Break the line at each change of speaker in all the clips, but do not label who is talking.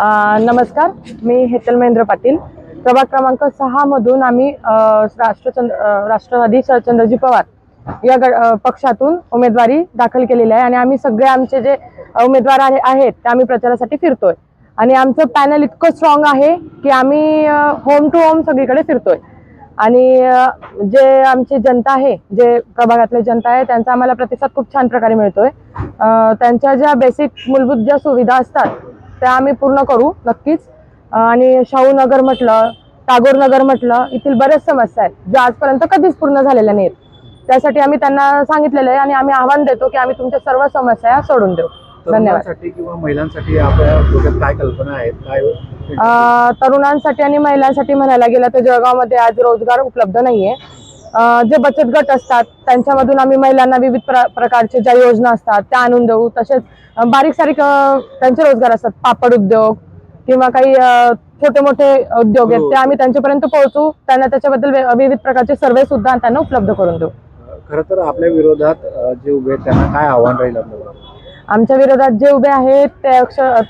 नमस्कार, मी हेतल महेंद्र पाटील. प्रभाग क्रमांक 6 मधून आम्ही राष्ट्रवादी शरदचंद्रजी पवार या पक्षातून उमेदवारी दाखल केलेली आहे आणि आम्ही सगळे आमचे जे उमेदवार आहेत ते आम्ही प्रचारासाठी फिरतोय आणि आमचं पॅनल इतकं स्ट्रॉंग आहे की आम्ही होम टू होम सगळीकडे फिरतोय आणि जे आमची जनता आहे, जे प्रभागातले जनता आहे, त्यांचा आम्हाला प्रतिसाद खूप छान प्रकारे मिळतोय. त्यांच्या ज्या बेसिक मूलभूत ज्या सुविधा असतात त्या आम्ही पूर्ण करू नक्कीच. आणि शाहू नगर म्हटलं, टागोर नगर म्हटलं, इथील बऱ्याच समस्या आहेत ज्या आजपर्यंत कधीच पूर्ण झालेल्या नाहीत. त्यासाठी आम्ही त्यांना सांगितलेलं आहे आणि आम्ही आव्हान देतो की आम्ही तुमच्या सर्व समस्या सोडून देऊ. धन्यवाद.
किंवा महिलांसाठी आपल्या डोक्यात काय कल्पना आहेत, काय
तरुणांसाठी आणि महिलांसाठी म्हणायला गेलं तर जळगावमध्ये आज रोजगार उपलब्ध नाहीये. जे बचत गट असतात त्यांच्यामधून आम्ही महिलांना विविध प्रकारचे ज्या योजना असतात त्या आणून देऊ. तसेच बारीक सारीक त्यांचे रोजगार असतात, पापड उद्योग किंवा काही छोटे मोठे उद्योग आहेत ते आम्ही त्यांच्यापर्यंत पोहोचू. त्यांना त्याच्याबद्दल विविध प्रकारचे सर्वे सुद्धा त्यांना उपलब्ध करून देऊ.
खरं तर आपल्या विरोधात जे उभे आहेत त्यांना काय आव्हान राहील आपल्याला?
आमच्या विरोधात जे उभे आहेत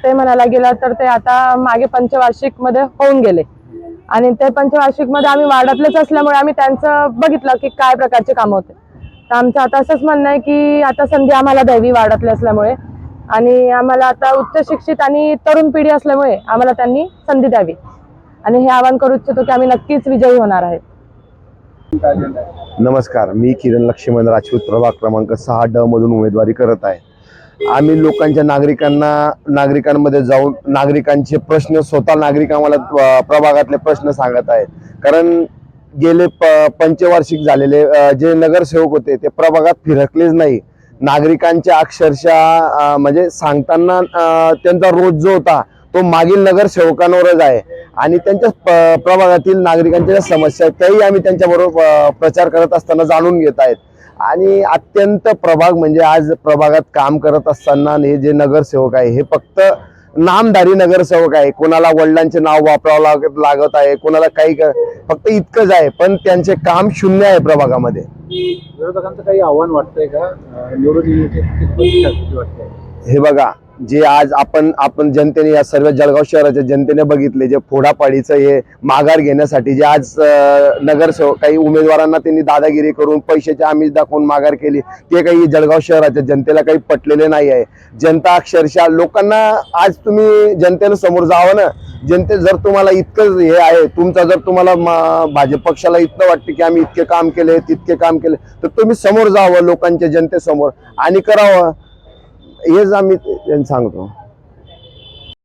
ते म्हणायला गेलं तर ते आता मागे पंचवार्षिक मध्ये होऊन गेले आणि ते पंचवार्षिक मध्ये आम्ही वार्डातलेच असल्यामुळे आम्ही त्यांचं बघितलं की काय प्रकारचे काम होते. तर आमचं आता असंच म्हणणं आहे की आता संधी आम्हाला द्यावी वार्डातले असल्यामुळे आणि आम्हाला आता उच्च शिक्षित आणि तरुण पिढी असल्यामुळे आम्हाला त्यांनी संधी द्यावी आणि हे आवाहन करू इच्छितो की आम्ही नक्कीच विजयी होणार आहेत.
नमस्कार, मी किरण लक्ष्मण राजपूत प्रभाग क्रमांक 6D मधून उमेदवारी करत आहे. आम्ही लोकांच्या नागरिकांमध्ये जाऊन नागरिकांचे प्रश्न स्वतः नागरिक आम्हाला प्रभागातले प्रश्न सांगत आहेत. कारण गेले पंचवार्षिक झालेले जे नगरसेवक होते ते प्रभागात फिरकलेच नाही. नागरिकांच्या अक्षरशः म्हणजे सांगताना त्यांचा रोज जो होता तो मागील नगरसेवकांवरच आहे आणि त्यांच्या प्रभागातील नागरिकांच्या ज्या समस्या आहेत त्याही आम्ही त्यांच्याबरोबर प्रचार करत असताना जाणून घेत आहेत. आणि अत्यंत प्रभाग म्हणजे आज प्रभागात काम करत असताना हे जे नगरसेवक आहे हे फक्त नामधारी नगरसेवक आहे. कोणाला वडिलांचे नाव वापरावं लागत आहे, कोणाला काही फक्त इतकंच आहे, पण त्यांचे काम शून्य आहे प्रभागामध्ये.
विरोधकांचं काही आव्हान वाटतंय का? निवडणुकीचे वाटतंय हे
बघा, जे आज आपण जनतेने या सर्व जळगाव शहराच्या जनतेने बघितले जे फोडापाडीचं हे माघार घेण्यासाठी जे आज नगरसेवक काही उमेदवारांना त्यांनी दादागिरी करून पैशाचे आमिष दाखवून माघार केली, ते काही जळगाव शहराच्या जनतेला काही पटलेले नाही आहे. जनता अक्षरशः लोकांना आज तुम्ही जनतेला समोर जावं ना. जनते जर तुम्हाला इतकं हे आहे, जर तुम्हाला भाजप पक्षाला इतकं वाटतं की आम्ही इतके काम केले तितके काम केले तर तुम्ही समोर जावं लोकांच्या जनतेसमोर आणि करावं हेच आम्ही सांगतो.